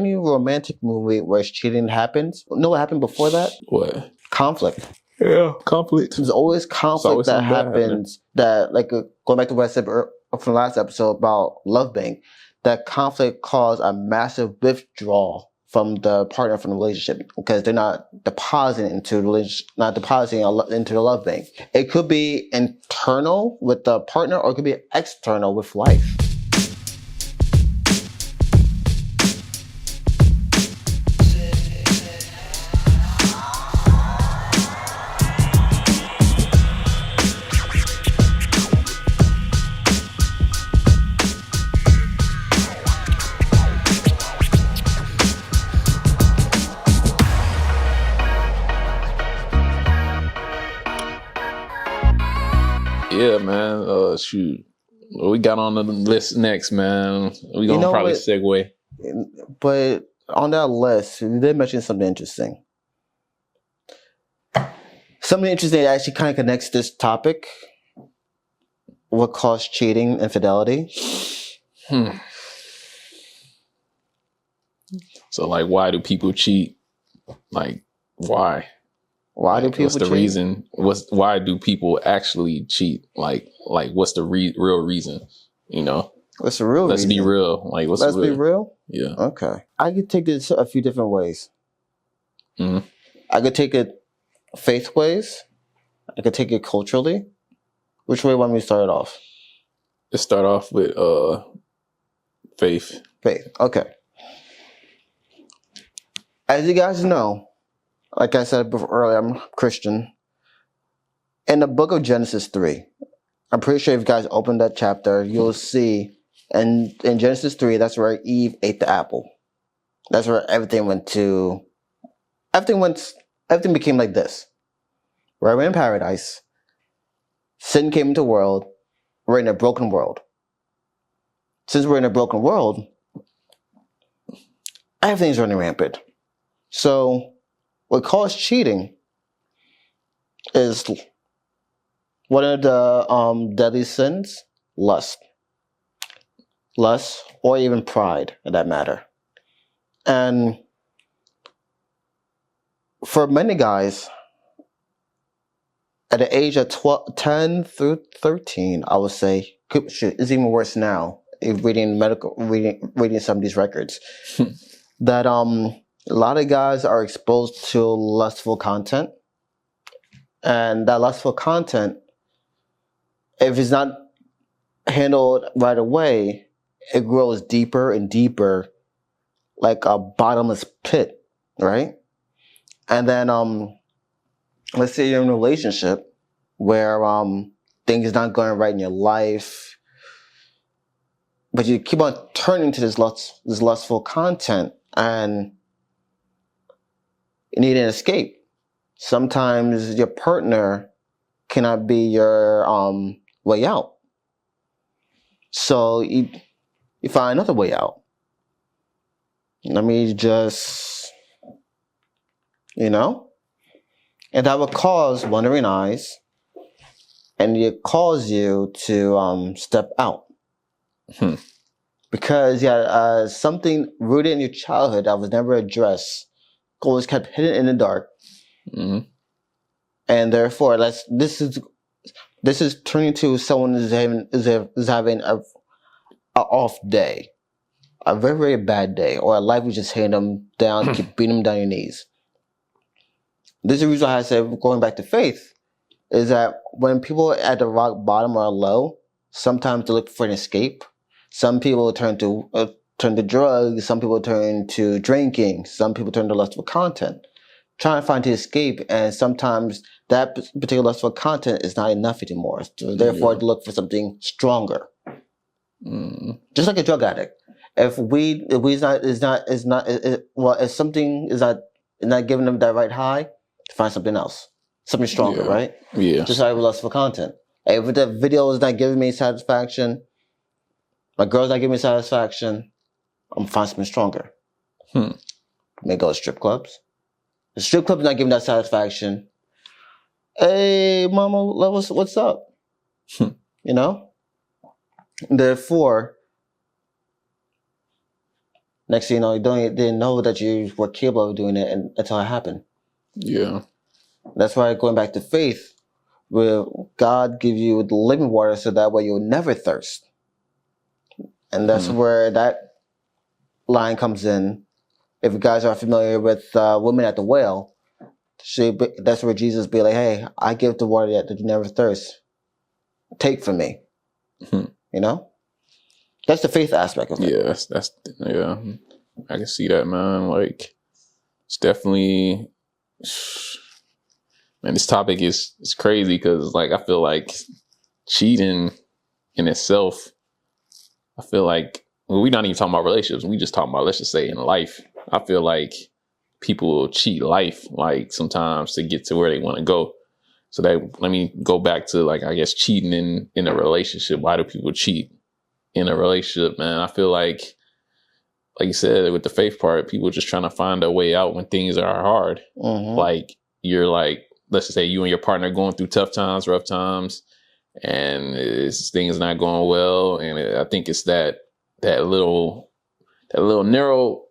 any romantic movie where cheating happens, you know what happened before that? What? Conflict. Yeah, conflict. There's always conflict always that something bad happens that, like, going back to what I said from the last episode about love bank, that conflict caused a massive withdrawal from the partner from the relationship because they're not depositing into the into the love bank. It could be internal with the partner, or it could be external with life. Yeah, man. Shoot. What we got on the list next, man? We gonna probably segue. But on that list, you did mention something interesting. Something interesting that actually kind of connects this topic. What caused cheating, infidelity? So, like, why do people cheat? Like, why? Why do people What's the cheat? reason? Why do people actually cheat? Like what's the real reason? You know? What's the real Let's reason? be real. Like, what's Let's be real? Yeah. Okay. I could take this a few different ways. Mm-hmm. I could take it faith ways. I could take it culturally. Which way want me to start off? Let's start off with faith. Faith. Okay. As you guys know, like I said before earlier, I'm Christian. In the book of Genesis 3, I'm pretty sure if you guys open that chapter, you'll see, and in Genesis 3, that's where Eve ate the apple. That's where everything became like this. Right? We're in paradise. Sin came into the world. We're in a broken world. Since we're in a broken world, everything's running rampant. So, what caused cheating is one of the deadly sins, lust, or even pride, for that matter. And for many guys, at the age of 10 through 13, I would say, it's even worse now. Reading some of these records, that a lot of guys are exposed to lustful content, and that lustful content, if it's not handled right away, it grows deeper and deeper, like a bottomless pit, right? And then, let's say you're in a relationship where things not going right in your life, but you keep on turning to this lustful content, and you need an escape. Sometimes your partner cannot be your way out. So you find another way out. Let me just, and that would cause wandering eyes, and it cause you to step out. Because something rooted in your childhood that was never addressed, always kept hidden in the dark. Mm-hmm. And therefore, this is turning to someone who's having a off day, a very, very bad day, or a life is just hitting them down, keep beating them down your knees. This is the reason why I said, going back to faith, is that when people are at the rock bottom or low, sometimes they look for an escape. Some people turn to drugs. Some people turn to drinking. Some people turn to lustful content, trying to find the escape. And sometimes that particular lustful content is not enough anymore. So therefore, they look for something stronger. Just like a drug addict. If something is not giving them that right high, find something else, something stronger, right? Yeah. Just like with lustful content. If the video is not giving me satisfaction, my girl's not giving me satisfaction, I'm gonna find something stronger. May go to strip clubs. The strip club's not giving that satisfaction. Hey, mama, what's up? You know? Therefore, Next thing you know, didn't know that you were capable of doing it until it happened. Yeah. That's why going back to faith, will God give you the living water so that way you'll never thirst. And that's where that line comes in. If you guys are familiar with women at the well, that's where Jesus be like, hey, I give the water that you never thirst. Take from me. You know? That's the faith aspect of it. Yeah, that's yeah. I can see that, man. Like, it's definitely, man, this topic is crazy because, like, I feel like cheating in itself, I feel like, well, we're not even talking about relationships. We just talking about, let's just say, in life. I feel like people cheat life, like, sometimes to get to where they want to go. So let me go back to, like, I guess, cheating in a relationship. Why do people cheat in a relationship, man? I feel like you said, with the faith part, people just trying to find a way out when things are hard. Like, you're like, let's just say you and your partner going through tough times, rough times, and things not going well. And I think it's that little narrow,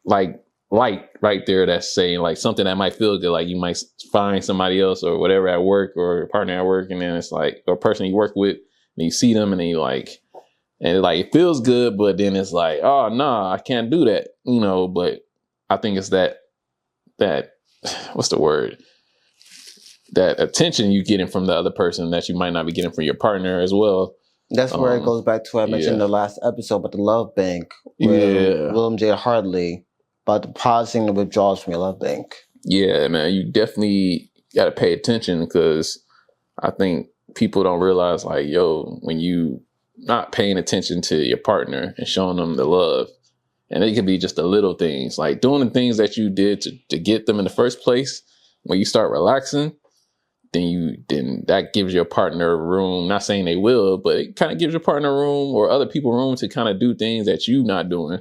like, light right there that's saying, like, something that might feel good. Like, you might find somebody else or whatever at work, or a partner at work, and then it's like, or a person you work with, and you see them and then you like, and like, it feels good, but then it's like, oh no, I can't do that, you know. But I think it's that what's the word? That attention you getting from the other person that you might not be getting from your partner as well. That's where it goes back to what I mentioned in the last episode about the love bank. William J. Hartley, about depositing the withdrawals from your love bank. Yeah, man, you definitely got to pay attention, because I think people don't realize, like, yo, when you not paying attention to your partner and showing them the love, and it could be just the little things, like doing the things that you did to get them in the first place. When you start relaxing, then that gives your partner room. Not saying they will, but it kind of gives your partner room, or other people room, to kind of do things that you not doing.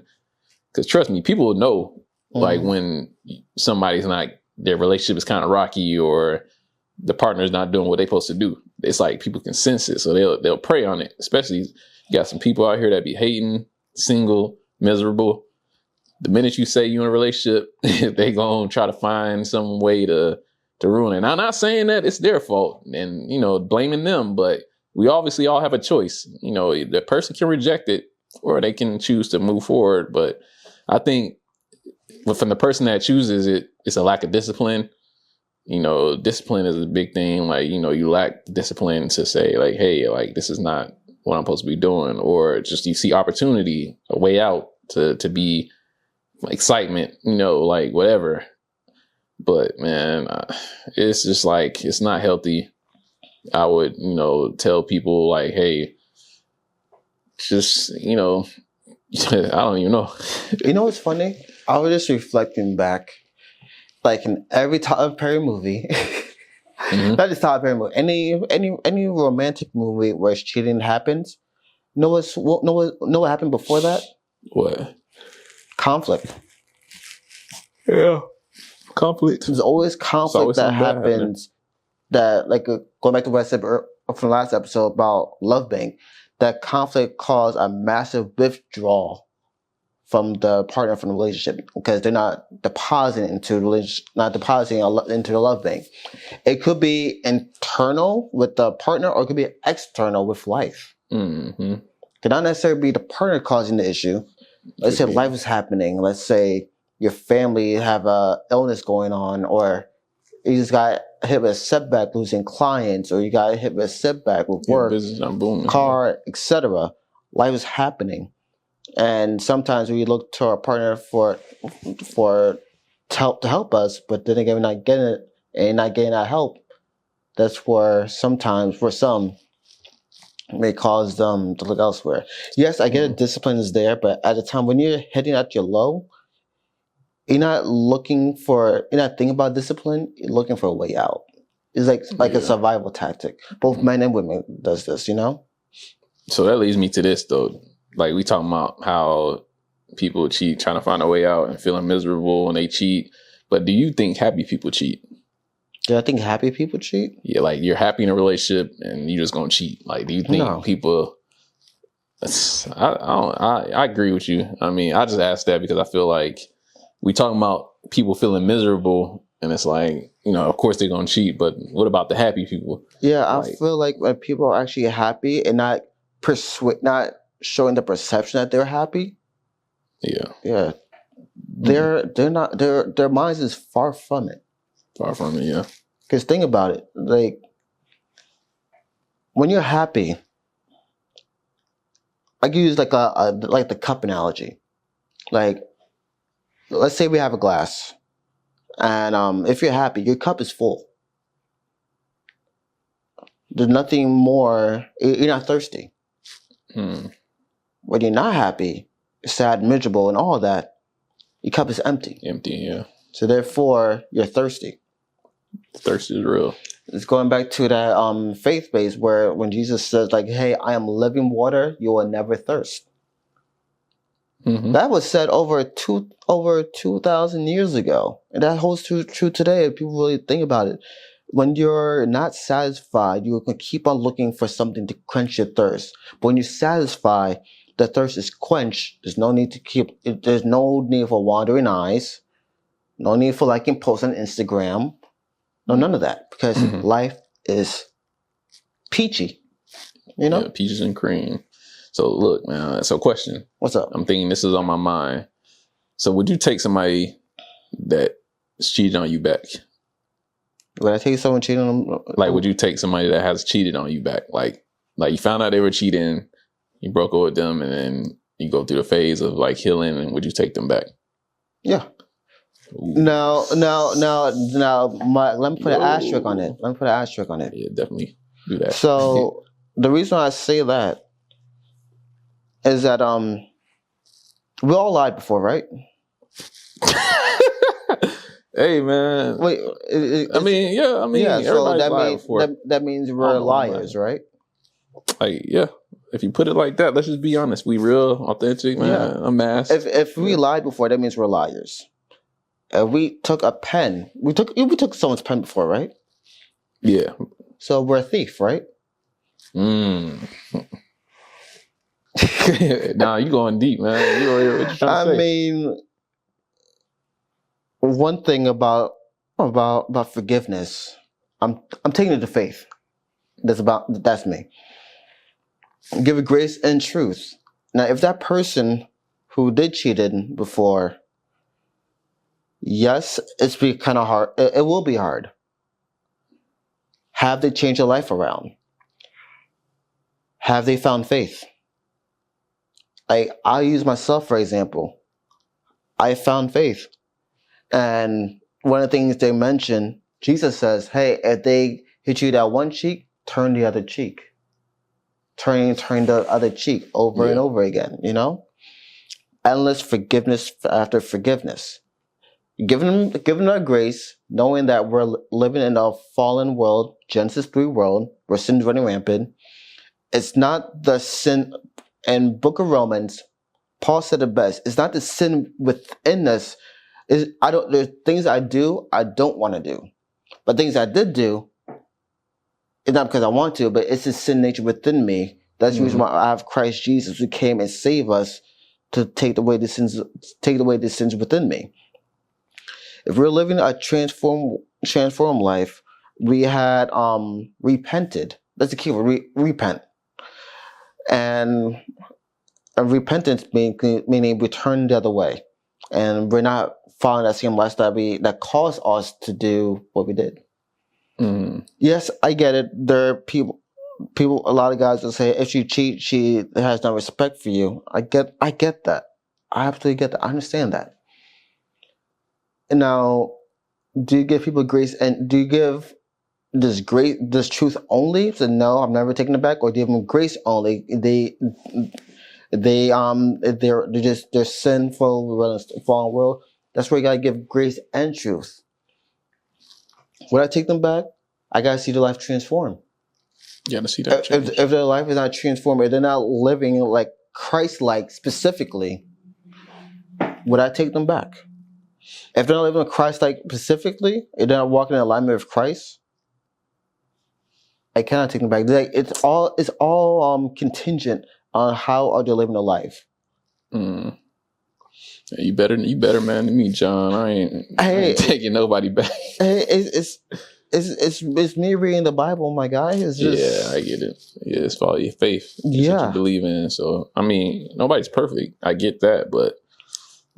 Because trust me, people will know, like, when somebody's not, their relationship is kind of rocky, or the partner's not doing what they're supposed to do. It's like people can sense it, so they'll prey on it. Especially, you got some people out here that be hating, single, miserable. The minute you say you're in a relationship, they gonna try to find some way to ruin it. And I'm not saying that it's their fault and, you know, blaming them, but we obviously all have a choice. You know, the person can reject it, or they can choose to move forward. But I think from the person that chooses it, it's a lack of discipline. You know, discipline is a big thing. Like, you know, you lack discipline to say, like, hey, like, this is not what I'm supposed to be doing. Or just you see opportunity, a way out to be excitement, you know, like, whatever. But, man, it's just like, it's not healthy. I would, you know, tell people, like, hey, just, you know, I don't even know. You know what's funny? I was just reflecting back, like, in every Tyler Perry movie, not just Tyler Perry movie, any romantic movie where cheating happens. Know what happened before that? What? Conflict. Yeah. Conflict. There's always conflict that happens. That, like, going back to what I said from the last episode about love bank, that conflict caused a massive withdrawal from the partner from the relationship, because they're not depositing into the love bank. It could be internal with the partner, or it could be external with life. Could not necessarily be the partner causing the issue. Let's say life is happening. Let's say your family have a illness going on, or you just got hit with a setback losing clients, or you got hit with a setback with work, business not booming, car, etc. Life is happening. And sometimes we look to our partner for to help us, but then again, we're not getting it and not getting that help. That's where sometimes, for some, it may cause them to look elsewhere. Yes, I get it, discipline is there, but at the time when you're hitting at your low, you're not thinking about discipline, you're looking for a way out. It's like a survival tactic. Both men and women does this, you know? So that leads me to this, though. Like, we talking about how people cheat, trying to find a way out and feeling miserable when they cheat. But do you think happy people cheat? Do I think happy people cheat? Yeah, like, you're happy in a relationship and you're just gonna cheat. Like, do you think people I agree with you. I mean, I just asked that because I feel like we talking about people feeling miserable, and it's like, of course they're gonna cheat, but what about the happy people? Yeah, I Like, feel like when people are actually happy and not showing the perception that they're happy, yeah, yeah, they're not their minds is far from it. far from it. Yeah, Because think about it, like when you're happy, I can use like a like the cup analogy. Like, let's say we have a glass, and if you're happy, your cup is full. There's nothing more. You're not thirsty. hmm. When you're not happy, sad, miserable, and all that, your cup is empty. Empty. Yeah, So therefore, you're thirsty. thirst is real. It's going back to that faith base where when Jesus says like, "Hey, I am living water; you will never thirst." Mm-hmm. That was said over 2,000 years ago, and that holds true today. If people really think about it, when you're not satisfied, you're going to keep on looking for something to quench your thirst. But when you're satisfied, the thirst is quenched. There's no need to keep. There's no need for wandering eyes. No need for liking posts on Instagram. No, none of that, because life is peachy. Yeah, peaches and cream. So look, man. So question. What's up? I'm thinking this is on my mind. So would you take somebody that cheated on you back? Would I take someone cheating on? Like, would you take somebody that has cheated on you back? Like you found out they were cheating, you broke up with them, and then you go through the phase of like healing, and would you take them back? Yeah. Ooh. No. Let me put an asterisk on it. Yeah, definitely do that. So the reason I say that is that we all lied before, right? Hey, man. Wait, yeah. So Before. that means we're liars, right? Like, yeah. If you put it like that, let's just be honest. We real, authentic, man. Yeah. Unmasked. If we lied before, that means we're liars. If we took a pen, we took someone's pen before, right? Yeah. So we're a thief, right? Nah, you going deep, man. What you trying to say? mean, one thing about forgiveness, I'm taking it to faith. That's me. Give it grace and truth. Now, if that person who did cheated before, yes, it's be kind of hard. It will be hard. Have they changed their life around? Have they found faith? I'll use myself for example. I found faith. And one of the things they mention, Jesus says, hey, if they hit you that one cheek, turn the other cheek. Turn the other cheek over and over again, Endless forgiveness after forgiveness. Giving them a grace, knowing that we're living in a fallen world, Genesis 3 world, where sin's running rampant. It's not the sin. In Book of Romans, Paul said it best. It's not the sin within us. There's things I do I don't want to do. But things I did do, it's not because I want to, but it's the sin nature within me. That's the reason why I have Christ Jesus who came and saved us to take away the sins within me. If we're living a transform life, we had repented. That's the key word, repent. And repentance meaning we turn the other way. And we're not following that same lifestyle that caused us to do what we did. Yes, I get it. There are people, a lot of guys will say, if she cheats, she has no respect for you. I get that. I absolutely get that. I understand that. Now, do you give people grace, and do you give this truth only? So no, I'm never taking it back, or do you give them grace only? They're sinful, we're in a fallen world. That's where you gotta give grace and truth. When I take them back, I gotta see their life transform. You gotta see that change. If their life is not transformed, if they're not living like Christ-like specifically, would I take them back? If they're not living Christ-like specifically, if they're not walking in alignment with Christ, I cannot take them back. It's all contingent on how are they living their life. Mm. You better man than me, John. I ain't taking nobody back. Hey, it's me reading the Bible, my guy. It's just, yeah, I get it. Yeah, it's follow your faith. It's what you believe in. So I mean, nobody's perfect. I get that, but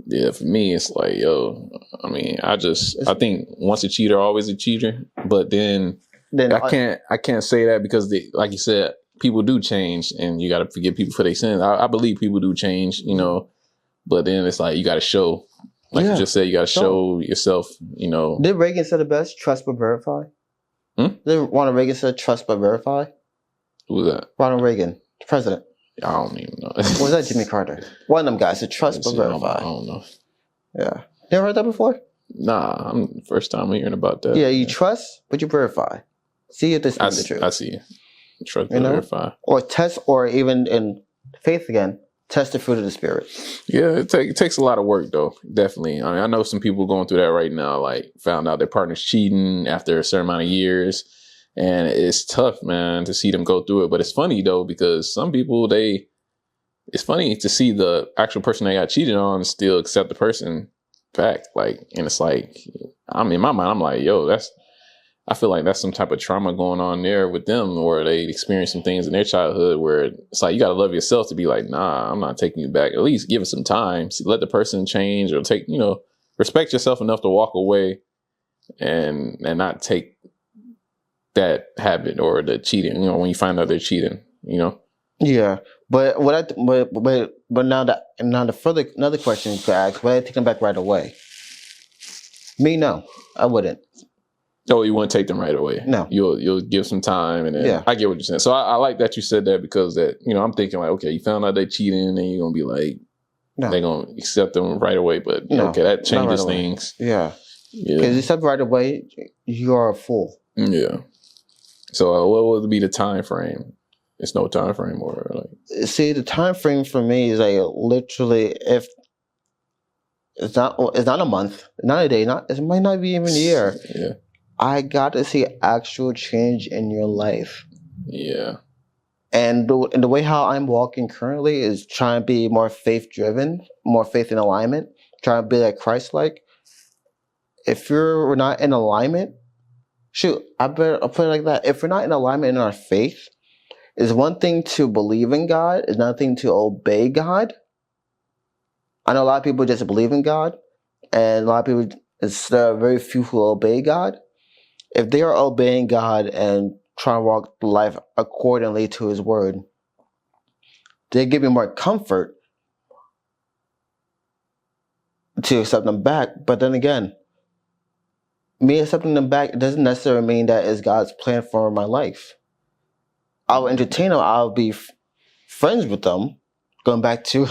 yeah, for me, it's like, yo, I mean, I think once a cheater, always a cheater. But then I can't say that because like you said, people do change, and you got to forgive people for their sins. I believe people do change, you know. But then it's like you got to show, like you just said, you got to show yourself, you know. Did Reagan say the best? Trust but verify. Did Ronald Reagan say trust but verify? Who was that? Ronald Reagan, the president. I don't even know. Was that Jimmy Carter? One of them guys said trust but verify. I don't know. Yeah. You ever heard that before? Nah, I'm first time hearing about that. Yeah, you trust, but you verify. See if this is the truth. I see. Trust but verify. Or test, or even in faith again, test the fruit of the Spirit. Yeah, it takes a lot of work, though. Definitely. I mean, I know some people going through that right now, like found out their partner's cheating after a certain amount of years. And it's tough, man, to see them go through it. But it's funny, though, because some people, it's funny to see the actual person they got cheated on still accept the person back. Like, and it's like, in my mind, I'm like, yo, I feel like that's some type of trauma going on there with them, or they experience some things in their childhood where it's like, you got to love yourself to be like, nah, I'm not taking you back. At least give it some time. Let the person change, or respect yourself enough to walk away and not take that habit or the cheating, when you find out they're cheating, Yeah. But another question you could ask, would I take them back right away? Me, no, I wouldn't. Oh, you wouldn't take them right away? No. You'll give some time, and then I get what you're saying. So I like that you said that, because that, I'm thinking like, okay, you found out they cheating, and you're gonna be like, they're gonna accept them right away, but okay, that changes things. Yeah. Because you accept right away, you are a fool. Yeah. So what would be the time frame? It's no time frame, or like. See, the time frame for me is like literally, if it's not a month, not a day, it might not be even a year. Yeah. I got to see actual change in your life. Yeah. And the way how I'm walking currently is trying to be more faith driven, more faith in alignment, trying to be like Christ-like. If you're not in alignment, I'll put it like that. If we're not in alignment in our faith, it's one thing to believe in God, it's another thing to obey God. I know a lot of people just believe in God, and a lot of people, there are very few who obey God. If they are obeying God and trying to walk life accordingly to His word, they give me more comfort to accept them back. But then again, me accepting them back doesn't necessarily mean that is God's plan for my life. I'll entertain them. I'll be friends with them. Going back to,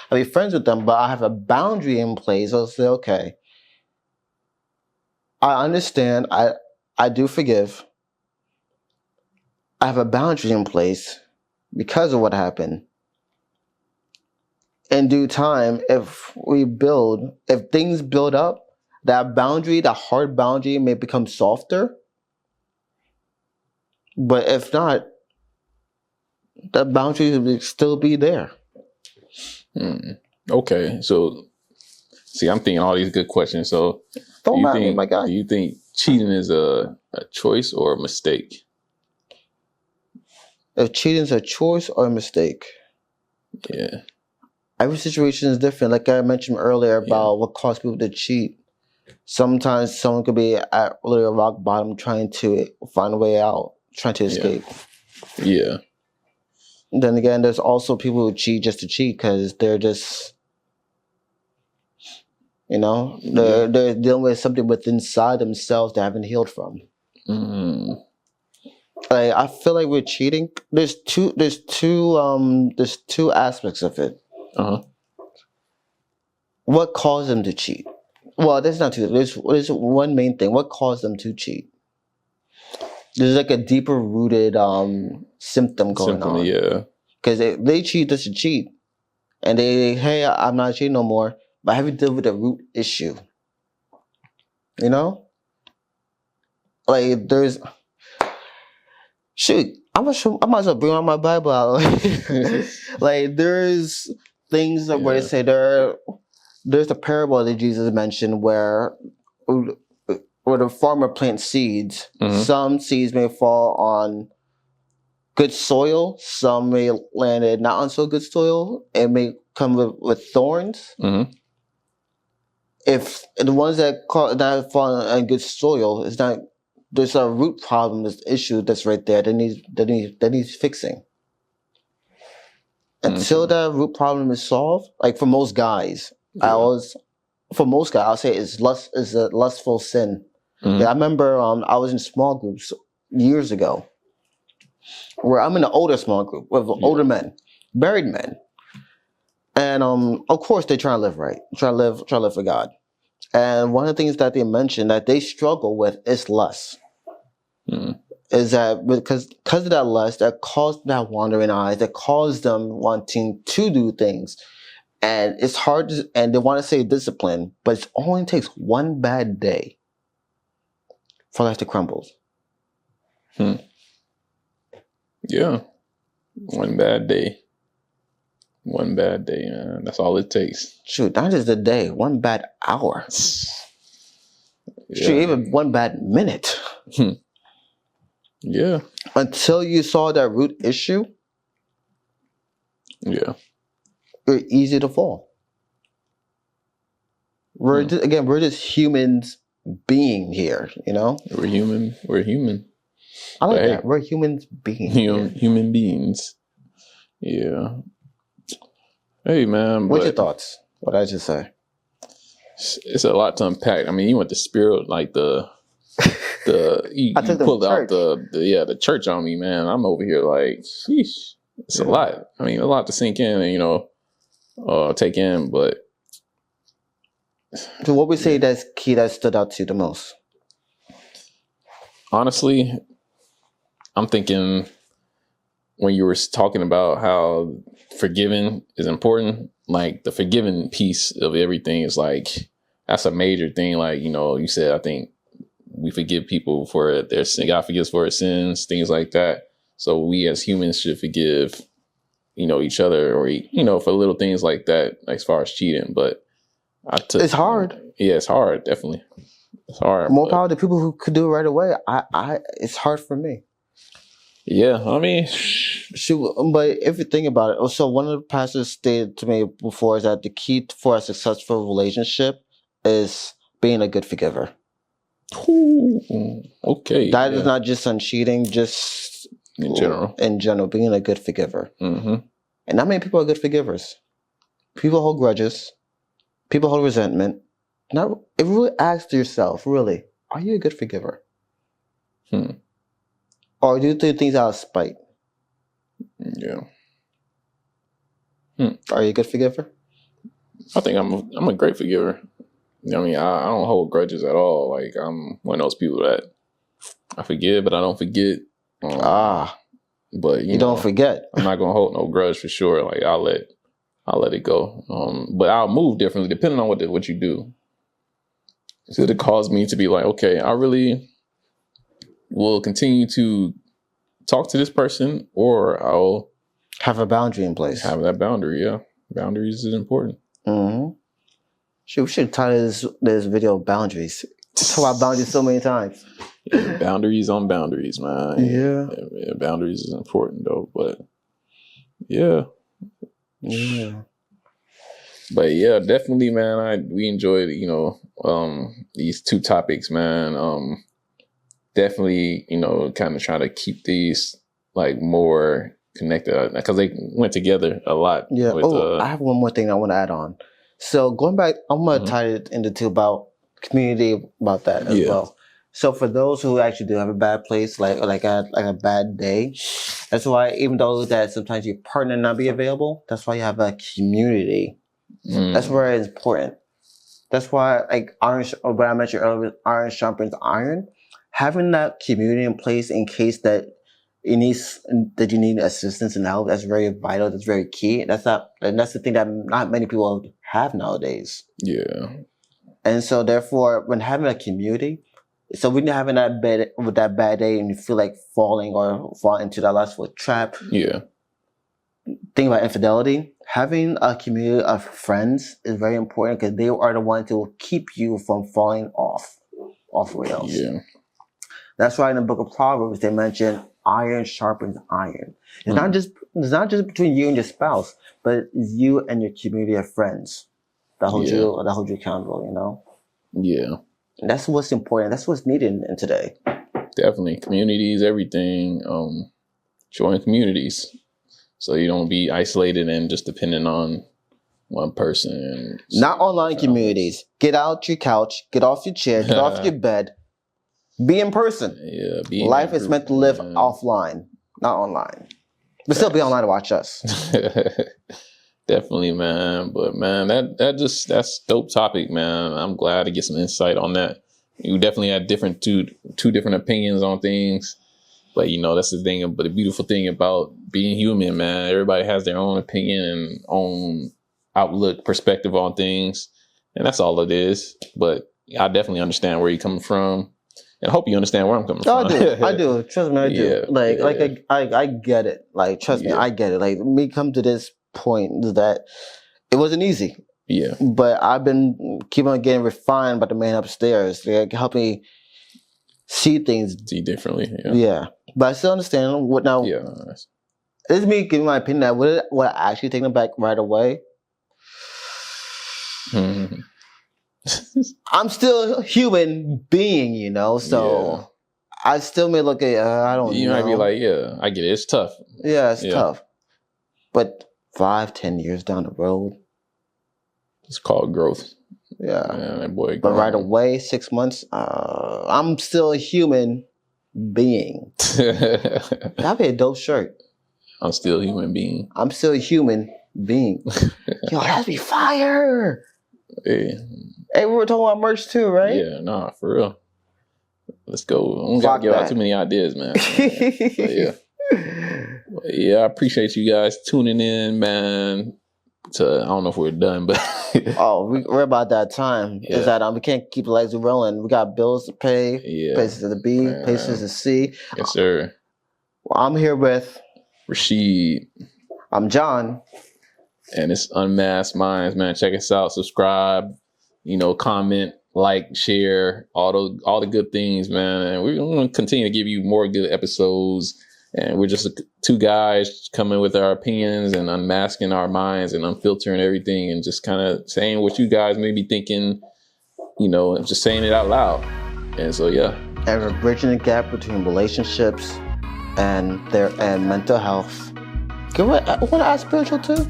I'll be friends with them, but I have a boundary in place. I'll say, okay, I understand. I do forgive. I have a boundary in place because of what happened. In due time, if things build up, that boundary, that hard boundary may become softer. But if not, that boundary will still be there. Okay, so see, I'm thinking all these good questions. So, do you think cheating is a choice or a mistake? If cheating is a choice or a mistake? Yeah. Every situation is different. Like I mentioned earlier about what caused people to cheat. Sometimes someone could be at really a rock bottom trying to find a way out, trying to escape. Yeah. Then again, there's also people who cheat just to cheat because they're just, they're dealing with something within inside themselves they haven't healed from. Like, I feel like with cheating, there's two aspects of it. What caused them to cheat? Well, there's not two. There's one main thing. What caused them to cheat? There's like a deeper rooted symptom going on. Yeah. Because they cheat just to cheat. And hey, I'm not cheating no more. But have you dealt with the root issue? Like, I might as well bring out my Bible out. Like there's things that where they say there's a parable that Jesus mentioned where the farmer plants seeds. Some seeds may fall on good soil. Some may land in not on so good soil. It may come with thorns. If the ones that fall on good soil, it's not. There's a root problem, this issue that's right there that needs fixing. Until that root problem is solved, like for most guys, I'll say it's a lustful sin. Yeah, I remember I was in small groups years ago, where I'm in an older small group with older men, married men, and of course they try to live right, try to live for God. And one of the things that they mentioned that they struggle with is lust. Is that because of that lust that caused that wandering eyes, that caused them wanting to do things. And it's hard and they want to say discipline, but it only takes one bad day for life to crumble. Yeah. One bad day. Man. That's all it takes. Shoot, not just a day, one bad hour. Shoot, even one bad minute. Yeah. Until you saw that root issue, you're easy to fall. We're just humans being here, you know? We're human. I like that. We're humans being human beings. Yeah. Hey, man. What's your thoughts? What did I just say? It's a lot to unpack. I mean, you went the spirit, like you pulled out the church on me, man. I'm over here like, sheesh. It's a lot. I mean, a lot to sink in and, take in, but. So what would you say that's key that stood out to you the most? Honestly, I'm thinking when you were talking about how forgiving is important, like the forgiving piece of everything is like, that's a major thing. Like, you said, I think we forgive people for their sin. God forgives for our sins, things like that. So we as humans should forgive, each other or, for little things like that, as far as cheating. But it's hard. Yeah, it's hard. Definitely. It's hard. More power to people who could do it right away. It's hard for me. Yeah, I mean, but if you think about it, so one of the pastors stated to me before is that the key for a successful relationship is being a good forgiver. Ooh, okay. That is not just on cheating, just in general. Being a good forgiver. And not many people are good forgivers. People hold grudges. People hold resentment. Now, if you really ask yourself, really, are you a good forgiver? Or do you do things out of spite? Yeah. Are you a good forgiver? I think I'm a great forgiver. I mean, I don't hold grudges at all. Like, I'm one of those people that I forgive, but I don't forget. But you don't forget. I'm not gonna hold no grudge for sure. Like, I'll let it go. But I'll move differently depending on what you do. So it caused me to be like, okay, I really will continue to talk to this person, or I'll have a boundary in place. Have that boundary, yeah. Boundaries is important. We should title this video "Boundaries." Talk about boundaries so many times. Yeah, boundaries on boundaries, man. Yeah, boundaries is important though, but yeah. But yeah, definitely, man. We enjoyed, these two topics, man. Definitely, kind of trying to keep these like more connected because they went together a lot. Yeah. I have one more thing I want to add on. So going back, I'm gonna tie it into two about community about that as well. So for those who actually do have a bad place, like a bad day, that's why even though that sometimes your partner not be available, that's why you have a community. That's where it's important. That's why, like when I mentioned earlier, iron sharpens iron. Having that community in place in case that you need assistance and help, that's very vital. That's very key. That's the thing that not many people have nowadays. Yeah. And so therefore, when having a community, So when you're having that bad day and you feel like falling into that lustful trap, Yeah. think about infidelity. Having a community of friends is very important because they are the ones who will keep you from falling off rails. Yeah. That's why in the book of Proverbs they mention iron sharpens iron. It's not just between you and your spouse, but it's you and your community of friends that hold you accountable. You know. Yeah. And that's what's important. That's what's needed in today. Definitely, communities, everything. Join communities, so you don't be isolated and just dependent on one person. Not online communities. Get out your couch. Get off your chair. Get off your bed. Be in person. Yeah. Life is meant to live offline, not online. But still be online to watch us. Definitely, man. But man, that's dope topic, man. I'm glad to get some insight on that. You definitely had two different opinions on things. But you know, that's the thing. But the beautiful thing about being human, man, everybody has their own opinion and own outlook, perspective on things. And that's all it is. But I definitely understand where you're coming from. And I hope you understand where I'm coming from. I do. Trust me, I do. I get it. Like, trust me, I get it. Like, me come to this point is that it wasn't easy. Yeah. But I've been keep on getting refined by the man upstairs. They help me see things differently. Yeah. But I still understand what now. Yeah. This is me giving my opinion that would I actually take them back right away? Mm-hmm. I'm still a human being, you know, so I still may look at, I don't know. You might be like, yeah, I get it. It's tough. Yeah, it's tough. But 5-10 years down the road. It's called growth. Yeah. Man, that boy. But right away, 6 months, I'm still a human being. That'd be a dope shirt. I'm still a human being. I'm still a human being. Yo, that'd be fire. Hey, we were talking about merch too, right? Yeah, nah, for real. Let's go. I don't gotta give out too many ideas, man. Yeah, I appreciate you guys tuning in, man. I don't know if we're done, but we're about that time. Yeah. Is that we can't keep the lights rolling. We got bills to pay, places to be, places to see. Yes, sir. Well, I'm here with Rashid. I'm John. And it's Unmasked Minds, man. Check us out. Subscribe. You know, comment, like, share, all the good things, man. And we're going to continue to give you more good episodes. And we're just two guys coming with our opinions and unmasking our minds and unfiltering everything and just kind of saying what you guys may be thinking, you know, and just saying it out loud. And so, yeah. And we're bridging the gap between relationships and mental health. I want to add spiritual too.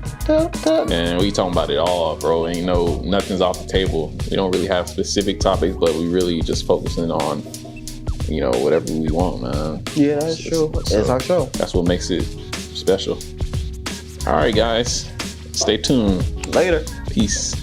Man, we talking about it all, bro. Ain't nothing's off the table. We don't really have specific topics, but we really just focusing on, you know, whatever we want, man. Yeah, that's true. It's our show. That's what makes it special. All right, guys. Stay tuned. Later. Peace.